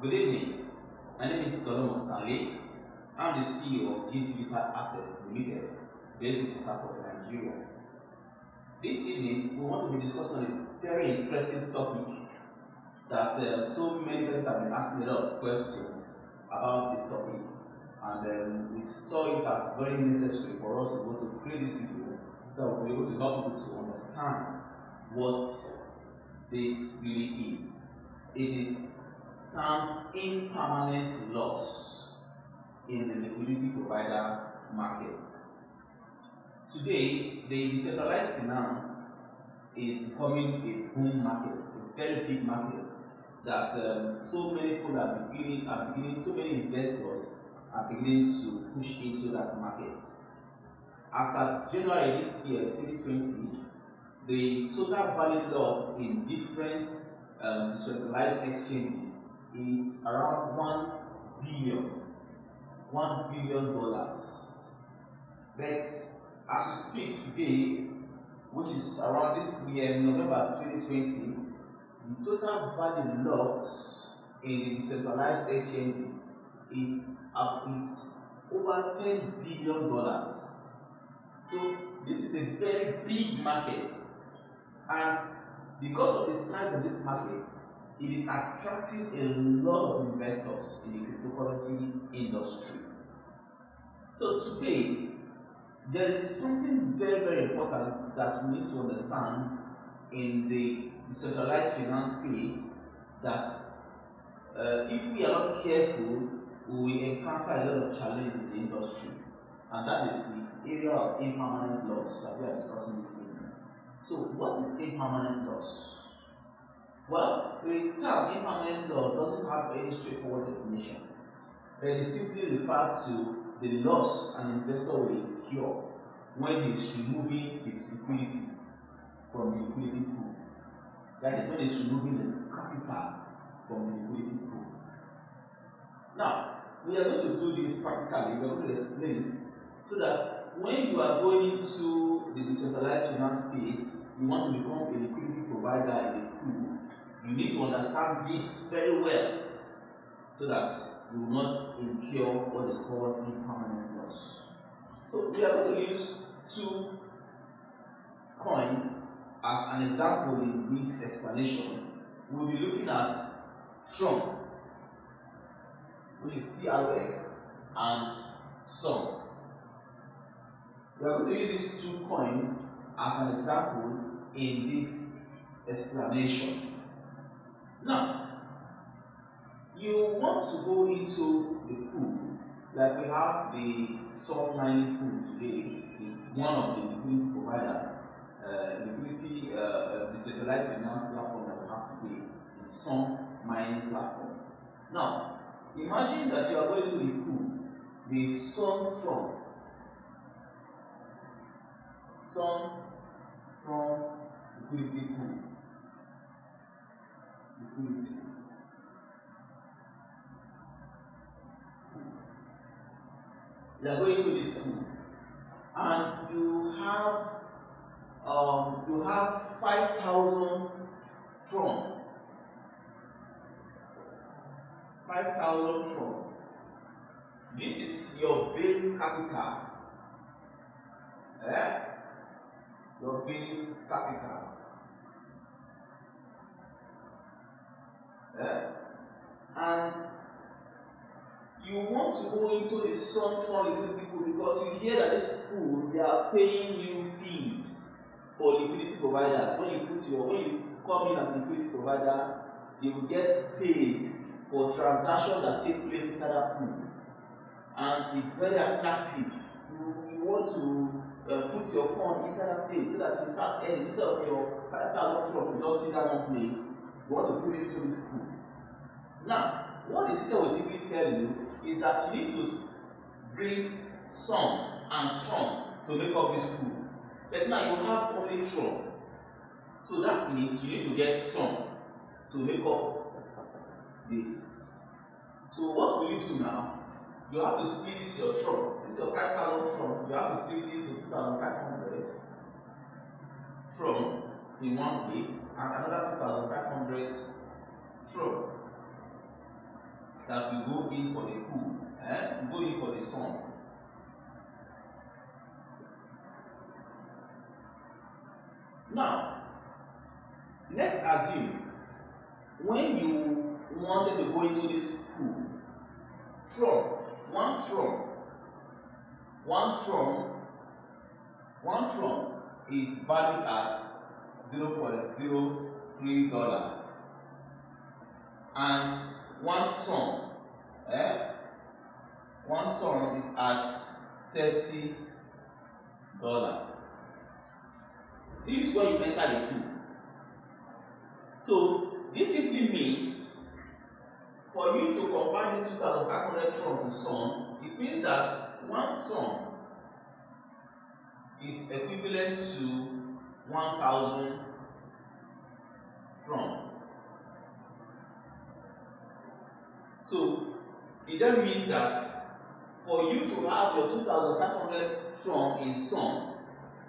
Good evening. My name is Stanley. I'm the CEO of Digital Assets Limited, based in Port Harcourt, Nigeria. This evening, we want to be discussing a very interesting topic that so many people have been asking a lot of questions about this topic, and we saw it as very necessary for us to go to create this video so we'll be able to help people to understand what this really is. It is termed impermanent loss in the liquidity provider market. Today, the decentralized finance is becoming a boom market, a very big market that so many people are beginning, so many investors are beginning to push into that market. As at January this year, 2020, the total value locked in different decentralized exchanges is around $1 billion. But as we speak today, which is around this year, November 2020, the total value locked in the decentralized exchanges is over $10 billion. So this is a very big market, and because of the size of this market, it is attracting a lot of investors in the cryptocurrency industry. So today, there is something very, very important that we need to understand in the decentralized finance space, that if we are not careful, we will encounter a lot of challenge in the industry, and that is the area of impermanent loss that we are discussing this evening. So what is impermanent loss? Well, the term impermanent loss doesn't have any straightforward definition. It is simply referred to the loss an investor will incur when he is removing his liquidity from the liquidity pool. That is when he is removing his capital from the liquidity pool. Now, we are going to do this practically. We are going to explain it so that when you are going into the decentralized finance space, you want to become a liquidity provider in a pool, you need to understand this very well so that you will not incur what is called impermanent loss. So we are going to use two coins as an example in this explanation. We'll be looking at Tron, which is TRX, and SOM. We are going to use these two coins as an example in this explanation. Now, you want to go into the pool, like we have the SOM mining pool today, is one of the liquidity providers, decentralized finance platform that we have today, the SOM mining platform. Now, imagine that you are going to the pool, the SOM from liquidity pool. You are going to this pool, and you have 5,000 Tron. 5,000 Tron. This is your base capital. Your base capital. And you want to go into the SOM liquidity pool because you hear that this pool, they are paying you fees for liquidity providers. When you come in as a liquidity provider, you will get paid for transactions that take place inside that pool, and it's very attractive. You want to put your fund inside that place so that you start earning. Instead of your 5,000 Tron, you just see that one place. You want to put it into this pool. Now, what the system will simply tell you is that you need to bring SOM and Tron to make up this pool. But now you have only Tron. So that means you need to get SOM to make up this. So what will you do now? You have to split this your Tron. This is your 5,000 Tron. You have to split it into 2,500 Tron in one place and another 2,500 Tron. that will go in for the pool, go in for the sum. Now, let's assume when you wanted to go into this pool, one tron is valued at $0.03, and one sum is at $30. This is when you enter the pool. So this simply means for you to convert this 2,500 tron to sum, it means that one sum is equivalent to 1,000 tron. So it then means that for you to have your 2,500 tron in sum,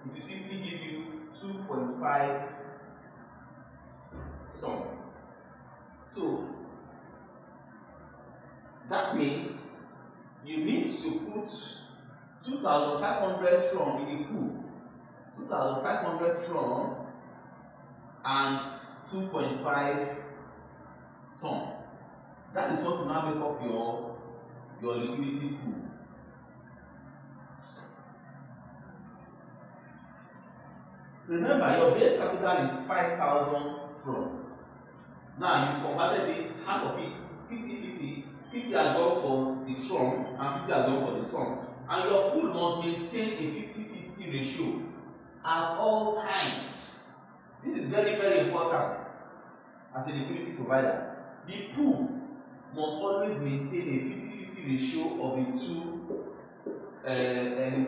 it will simply give you 2.5 sum. So that means you need to put 2,500 tron in the pool, 2,500 tron and 2.5 sum. That is what will now make up your liquidity pool. Remember, your base capital is 5,000 tron. Now you converted this, half of it, 50-50, 50 has gone for the tron and 50 has gone for the sum. And your pool must maintain a 50-50 ratio at all times. This is very, very important as a liquidity provider. The pool must always maintain a 50-50 ratio of the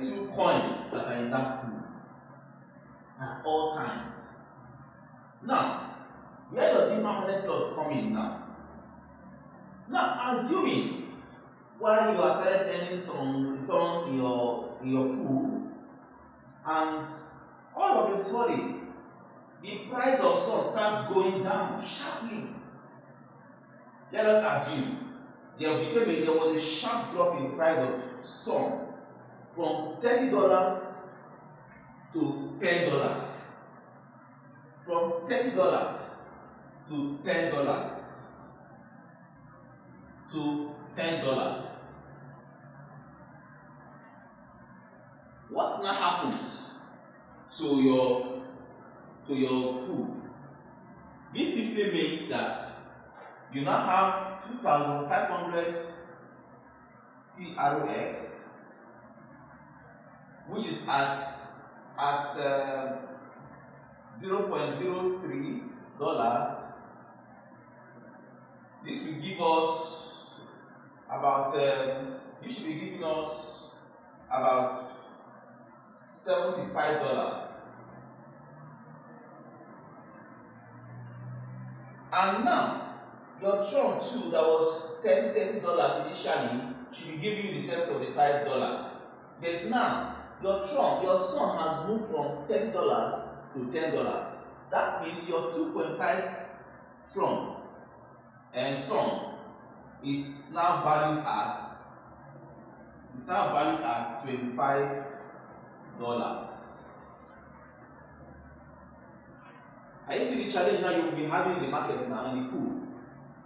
two coins that are in that pool at all times. Now, where does impermanent loss come in now? Now, assuming while you are started earning some returns in your pool, and all of a sudden the price of sum starts going down sharply. Let us assume there was a sharp drop in the price of sum from $30 to $10. From $30 to $10 to $10. What now happens to your pool? This simply means that you now have 2,500 TROX, which is at $0.03. This will give us about this should be giving us about $75. And now your tron too that was $30 initially should be giving you the $75. But now your sum has moved from $30 to $10. That means your 2.5 tron and sum is now valued at $25. Are you see the challenge now you will be having in the market now in the pool?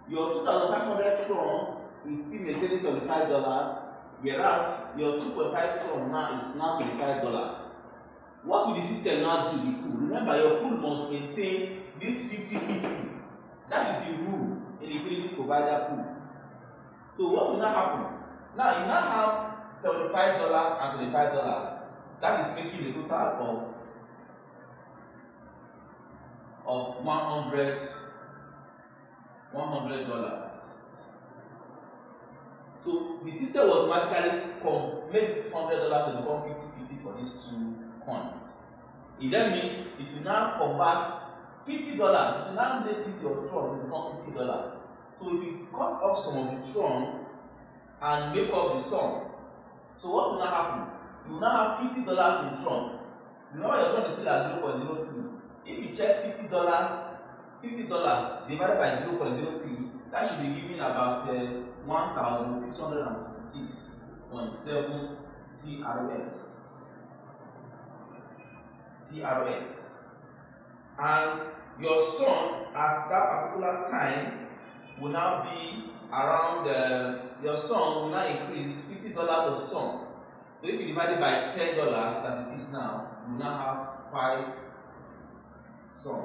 Your 2,500 tron is still maintaining $75, whereas your 2.5 tron now is now $25. What will the system now do? The pool. Remember, your pool must maintain this 50-50. That is the rule in the liquidity provider pool. So what will now happen? Now you now have $75 and $25. That is making a total of $100. So the system was automatically made this $100 to become 50-50 for these two coins. It then means it will now convert $50. It will now make this your tron to become $50. So if you cut off some of the tron and make up the sum, so what will now happen? You will now have $50 in tron. Remember your tron is still at 0.03. If you check $50 divided by 0.03, that should be giving about 1,666.7 TRX. And your sum at that particular time will now be around your sum will now increase $50 of sum. So if you divide it by $10 that it is now, you now have 5 sum.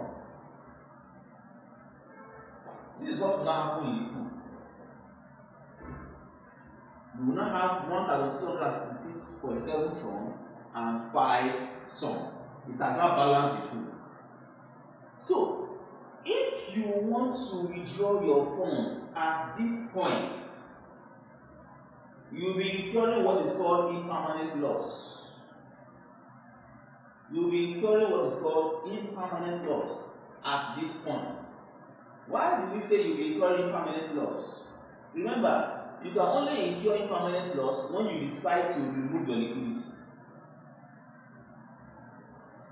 This is what will now happen in the pool. You will now have 1,266.7 from and 5 sum. It has now balanced the pool. So, if you want to withdraw your funds at this point, you will be incurring what is called impermanent loss. You will be incurring what is called impermanent loss at this point. Why do we say you will incur impermanent loss? Remember, you can only incur impermanent loss when you decide to remove your liquidity.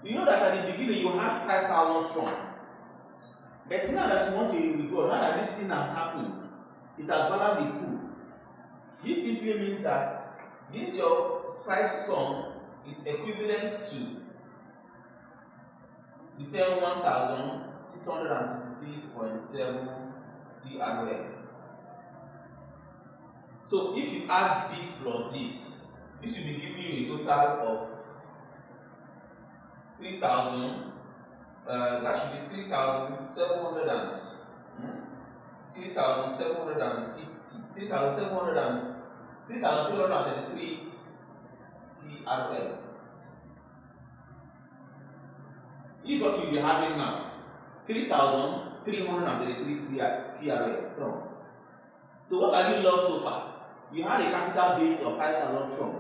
You know that at the beginning you have 5,000 from, but now that you want to withdraw, now that this thing has happened, it has balanced the pool. This simply means that this your 5 sum is equivalent to the same 1,666.7 TRX. So if you add this plus this will be giving you a total of 3,000. That should be 3,750, 3,333 TRX. This is what you'll be having now. 3,333 TRX from. So what have you lost so far? You had a capital base of 5,000 from,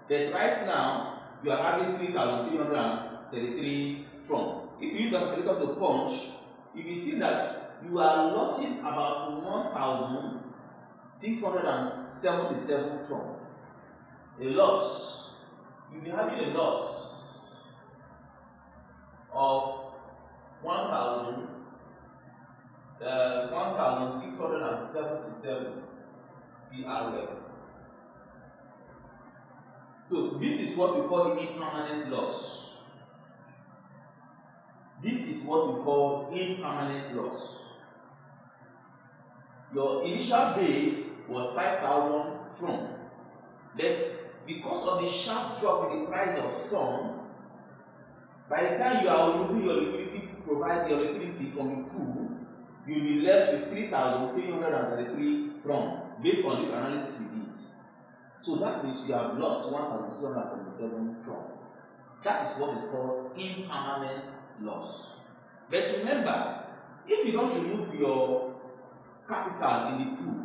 but right now you are having 3,333 from. If you use a calculator to punch, you will see that you are losing about 1,677 from. A loss. You'll be having a loss of 1,677 TRX. So this is what we call the impermanent loss. This is what we call impermanent loss. Your initial base was 5,000 from, but because of the sharp drop in the price of some, by the time you are removing your liquidity, provide your liquidity from the pool, you will be left with 3,333 from, based on this analysis we did. So that means you have lost 1,677 from. That is what is called impermanent loss. But remember, if you don't remove your capital in the pool,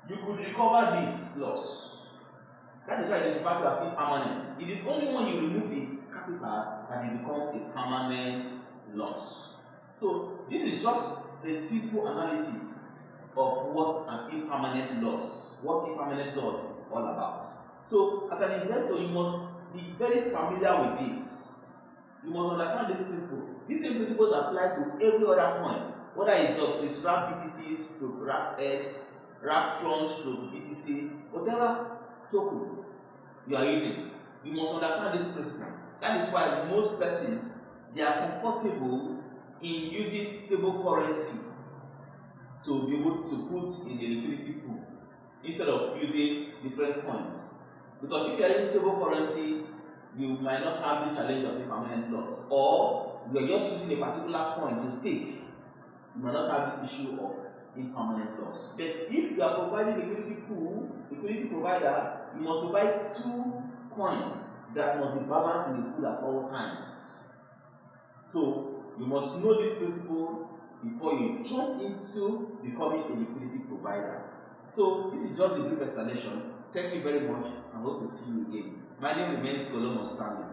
you could recover this loss. That is why it is referred to as impermanent. It is only when you remove the capital that it becomes a permanent loss. So this is just a simple analysis of what an impermanent loss, what impermanent loss is all about. So as an investor, you must be very familiar with this. You must understand this principle. These same principles apply to every other coin, whether it's wrap BTC, stroke wrap X, wrap Tron, stroke BTC, whatever token you are using. You must understand this principle. That is why most persons, they are comfortable in using stable currency to be able to put in the liquidity pool instead of using different coins. Because if you are using stable currency, you might not have the challenge of impermanent loss, or you are just using a particular coin to stake, you might not have this issue of impermanent loss. But if you are providing liquidity pool, liquidity provider, you must provide 2 coins that must be balanced in the pool at all times. So you must know this principle before you jump into becoming a liquidity provider. So this is just a brief explanation. Thank you very much, and hope to see you again. My name remains Golomo Stanley.